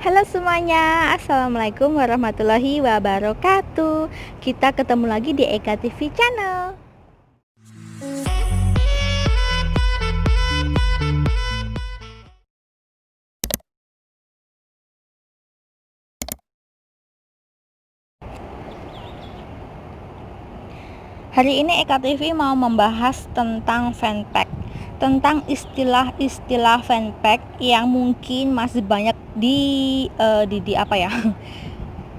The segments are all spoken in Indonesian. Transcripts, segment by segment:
Halo semuanya, Assalamualaikum warahmatullahi wabarakatuh. Kita ketemu lagi di Eka TV Channel. Hari ini Eka TV mau membahas tentang fanpack, tentang istilah-istilah fanpack yang mungkin masih banyak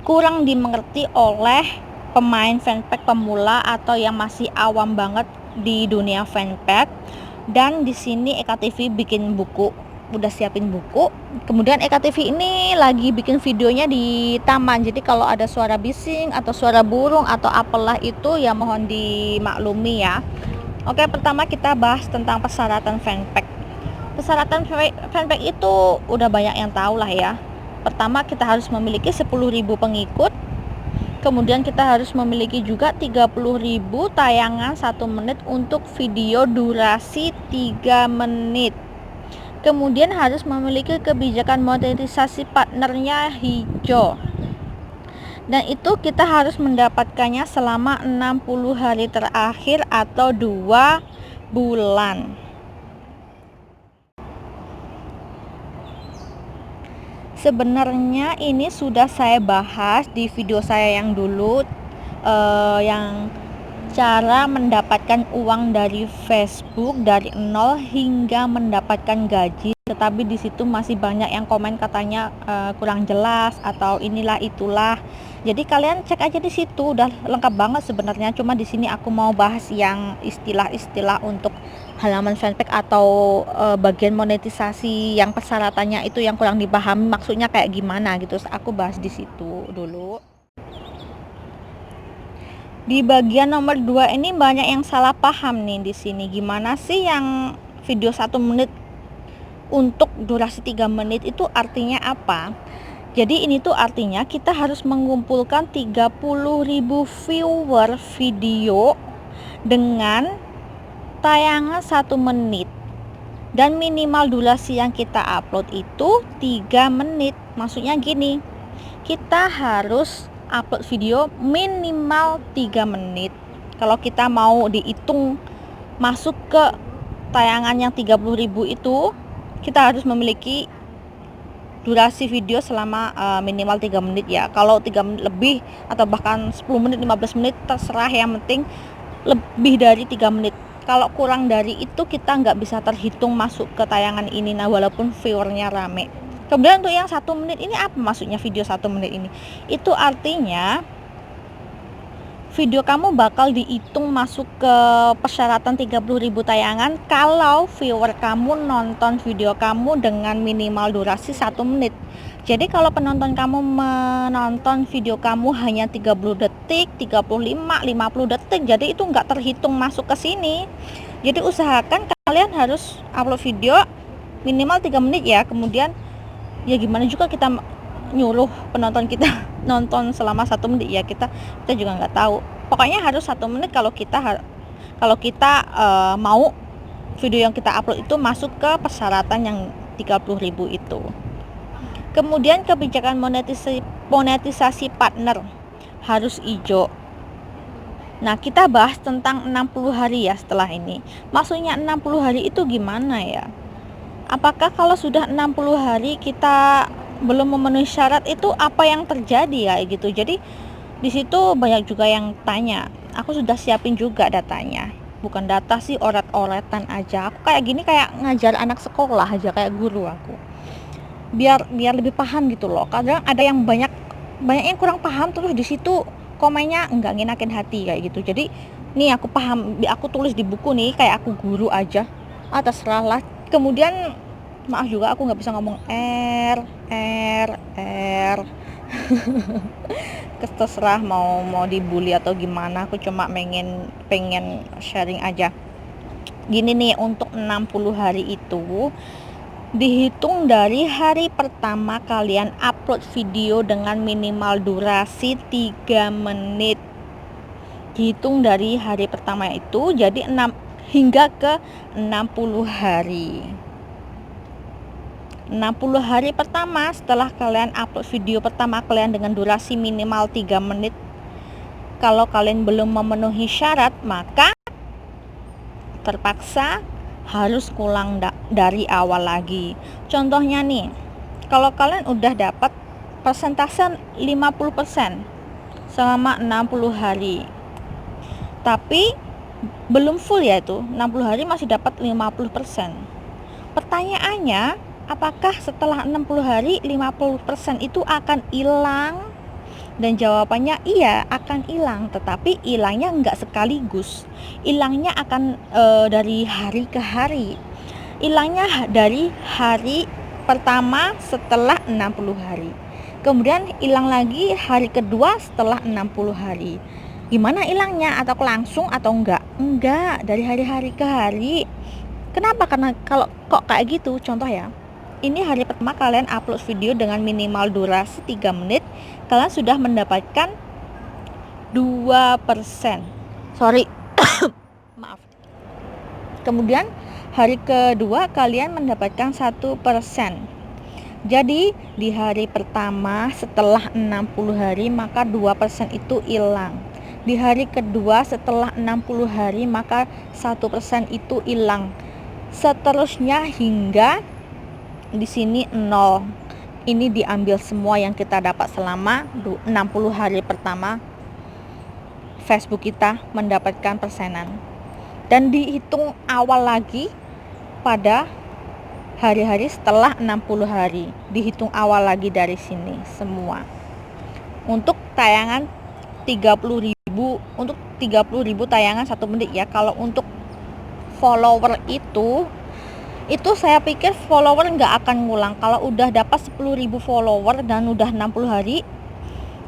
kurang dimengerti oleh pemain fanpack pemula atau yang masih awam banget di dunia fanpack. Dan di sini Eka TV bikin buku, udah siapin buku. Kemudian Eka TV ini lagi bikin videonya di taman. Jadi kalau ada suara bising atau suara burung atau apalah itu ya mohon dimaklumi ya. Oke, pertama kita bahas tentang persyaratan fanpack. Persyaratan fanpack itu udah banyak yang tahu lah ya. Pertama, kita harus memiliki 10.000 pengikut. Kemudian kita harus memiliki juga 30.000 tayangan 1 menit untuk video durasi 3 menit. Kemudian harus memiliki kebijakan monetisasi partnernya hijau. Dan itu kita harus mendapatkannya selama 60 hari terakhir atau 2 bulan. Sebenarnya ini sudah saya bahas di video saya yang dulu, yang cara mendapatkan uang dari Facebook dari nol hingga mendapatkan gaji. Tetapi di situ masih banyak yang komen katanya kurang jelas atau inilah itulah. Jadi kalian cek aja di situ, udah lengkap banget sebenarnya. Cuma di sini aku mau bahas yang istilah-istilah untuk halaman fanpage atau bagian monetisasi yang persyaratannya itu yang kurang dipahami maksudnya kayak gimana gitu. Aku bahas di situ dulu. Di bagian nomor 2 ini banyak yang salah paham nih di sini. Gimana sih yang video 1 menit untuk durasi 3 menit itu artinya apa? Jadi ini tuh artinya kita harus mengumpulkan 30.000 viewer video dengan tayangan 1 menit. Dan minimal durasi yang kita upload itu 3 menit. Maksudnya gini, kita harus upload video minimal 3 menit. Kalau kita mau dihitung masuk ke tayangan yang 30.000 itu, kita harus memiliki durasi video selama minimal 3 menit ya. Kalau 3 menit lebih atau bahkan 10 menit, 15 menit terserah, yang penting lebih dari 3 menit. Kalau kurang dari itu kita nggak bisa terhitung masuk ke tayangan ini. Nah, walaupun viewernya rame. Kemudian untuk yang 1 menit ini apa maksudnya video 1 menit ini? Itu artinya video kamu bakal dihitung masuk ke persyaratan 30.000 tayangan kalau viewer kamu nonton video kamu dengan minimal durasi 1 menit. Jadi kalau penonton kamu menonton video kamu hanya 30 detik, 35, 50 detik, jadi itu nggak terhitung masuk ke sini. Jadi usahakan kalian harus upload video minimal 3 menit ya. Kemudian ya gimana juga kita nyuruh penonton kita nonton selama 1 menit ya, kita juga nggak tahu. Pokoknya harus 1 menit kalau kita mau video yang kita upload itu masuk ke persyaratan yang 30.000 itu. Kemudian kebijakan monetisasi partner harus hijau. Nah, kita bahas tentang 60 hari ya setelah ini. Maksudnya 60 hari itu gimana ya? Apakah kalau sudah 60 hari kita belum memenuhi syarat itu apa yang terjadi ya gitu. Jadi di situ banyak juga yang tanya. Aku sudah siapin juga datanya. Bukan data sih, oret-oretan aja. Aku kayak gini kayak ngajar anak sekolah aja, kayak guru aku. Biar lebih paham gitu loh. Kadang ada yang banyak yang kurang paham terus di situ komennya enggak ngenakin hati kayak gitu. Jadi nih aku paham, aku tulis di buku nih kayak aku guru aja. Terserah lah. Kemudian maaf juga aku nggak bisa ngomong R terserah mau dibully atau gimana, aku cuma pengen sharing aja. Gini nih, untuk 60 hari itu dihitung dari hari pertama kalian upload video dengan minimal durasi 3 menit. Dihitung dari hari pertama itu, jadi 6 hingga ke 60 hari. 60 hari pertama setelah kalian upload video pertama kalian dengan durasi minimal 3 menit. Kalau kalian belum memenuhi syarat, maka terpaksa harus ulang dari awal lagi. Contohnya nih, kalau kalian udah dapat persentase 50% selama 60 hari, tapi belum full, yaitu 60 hari masih dapat 50%. Pertanyaannya, apakah setelah 60 hari 50% itu akan hilang? Dan jawabannya iya, akan hilang, tetapi hilangnya nggak sekaligus. Hilangnya akan dari hari ke hari. Hilangnya dari hari pertama setelah 60 hari. Kemudian hilang lagi hari kedua setelah 60 hari. Gimana hilangnya? Atau langsung atau enggak? Enggak, dari hari ke hari. Kenapa? Karena kalau kok kayak gitu, contoh ya. Ini hari pertama kalian upload video dengan minimal durasi 3 menit, kalian sudah mendapatkan 2%. Sorry. Maaf. Kemudian hari kedua kalian mendapatkan 1%. Jadi di hari pertama setelah 60 hari maka 2% itu hilang. Di hari kedua setelah 60 hari maka 1% itu hilang. Seterusnya hingga di sini 0. Ini diambil semua yang kita dapat selama 60 hari pertama Facebook kita mendapatkan persenan. Dan dihitung awal lagi pada hari-hari setelah 60 hari. Dihitung awal lagi dari sini semua. Untuk tayangan 30.000, untuk 30.000 tayangan 1 menit ya. Kalau untuk follower itu saya pikir follower nggak akan ngulang. Kalau udah dapat 10.000 follower dan udah 60 hari,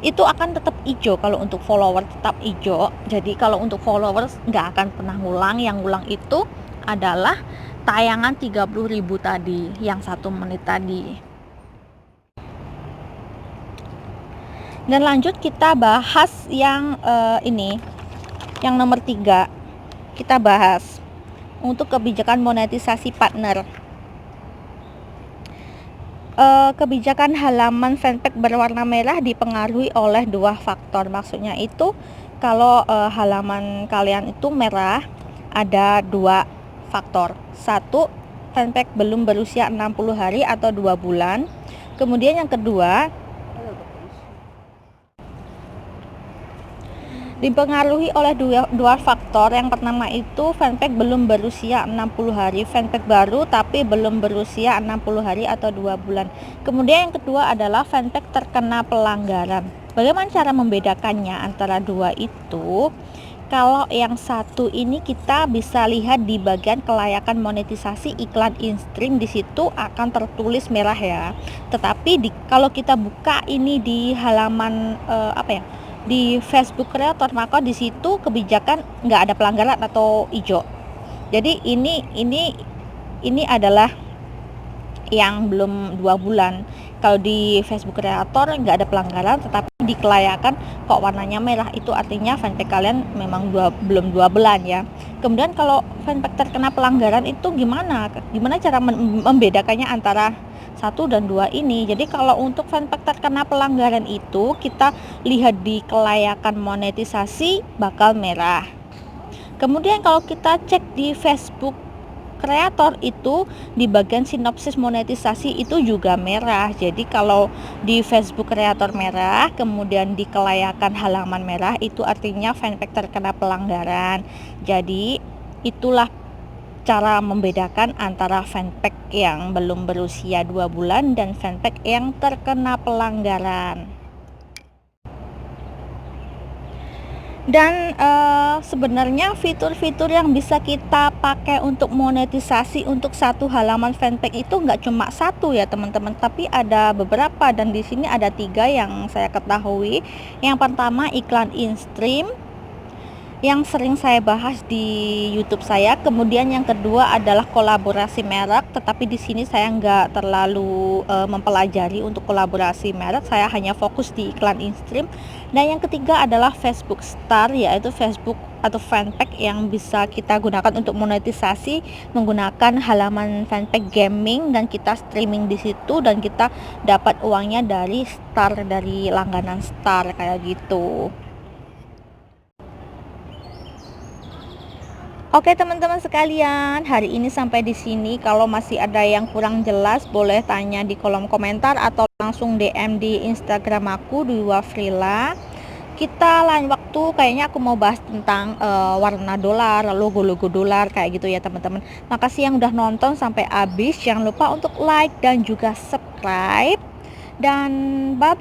itu akan tetap hijau. Kalau untuk follower tetap hijau. Jadi kalau untuk followers nggak akan pernah ngulang. Yang ngulang itu adalah tayangan 30.000 tadi, yang 1 menit tadi. Dan lanjut kita bahas yang ini, yang nomor 3. Kita bahas untuk kebijakan monetisasi partner. Kebijakan halaman fanpage berwarna merah dipengaruhi oleh 2 faktor. Maksudnya itu kalau halaman kalian itu merah, ada 2 faktor. 1, fanpage belum berusia 60 hari atau 2 bulan. Kemudian yang kedua, dipengaruhi oleh dua faktor. Yang pertama itu fanpage belum berusia 60 hari, fanpage baru tapi belum berusia 60 hari atau 2 bulan. Kemudian yang kedua adalah fanpage terkena pelanggaran. Bagaimana cara membedakannya antara 2 itu? Kalau yang satu ini kita bisa lihat di bagian kelayakan monetisasi iklan in-stream, di situ akan tertulis merah ya. Tetapi kalau kita buka ini di halaman di Facebook Creator, maka di situ kebijakan nggak ada pelanggaran atau hijau. Jadi ini adalah yang belum 2 bulan. Kalau di Facebook Creator nggak ada pelanggaran, tetapi di kelayakan kok warnanya merah, itu artinya fanpage kalian memang belum 2 bulan ya. Kemudian kalau fanpage terkena pelanggaran itu gimana cara membedakannya antara 1 dan 2 ini? Jadi kalau untuk fanpage terkena pelanggaran itu kita lihat di kelayakan monetisasi bakal merah. Kemudian kalau kita cek di Facebook Creator itu di bagian sinopsis monetisasi itu juga merah. Jadi kalau di Facebook Creator merah, kemudian di kelayakan halaman merah, itu artinya fanpage terkena pelanggaran. Jadi itulah cara membedakan antara fanpage yang belum berusia 2 bulan dan fanpage yang terkena pelanggaran. Dan sebenarnya fitur-fitur yang bisa kita pakai untuk monetisasi untuk satu halaman fanpage itu nggak cuma 1 ya teman-teman, tapi ada beberapa, dan di sini ada 3 yang saya ketahui. Yang pertama iklan in-stream, yang sering saya bahas di YouTube saya. Kemudian yang kedua adalah kolaborasi merek, tetapi di sini saya nggak terlalu mempelajari untuk kolaborasi merek, saya hanya fokus di iklan in-stream. Dan yang ketiga adalah Facebook Star, yaitu Facebook atau fanpage yang bisa kita gunakan untuk monetisasi menggunakan halaman fanpage gaming, dan kita streaming di situ dan kita dapat uangnya dari Star, dari langganan Star kayak gitu. Oke teman-teman sekalian, hari ini sampai di sini. Kalau masih ada yang kurang jelas, boleh tanya di kolom komentar atau langsung DM di Instagram aku, Dwi Wafrila. Kita lain waktu kayaknya aku mau bahas tentang warna dolar, logo-logo dolar kayak gitu ya teman-teman. Makasih yang udah nonton sampai habis. Jangan lupa untuk like dan juga subscribe. Dan bye bye.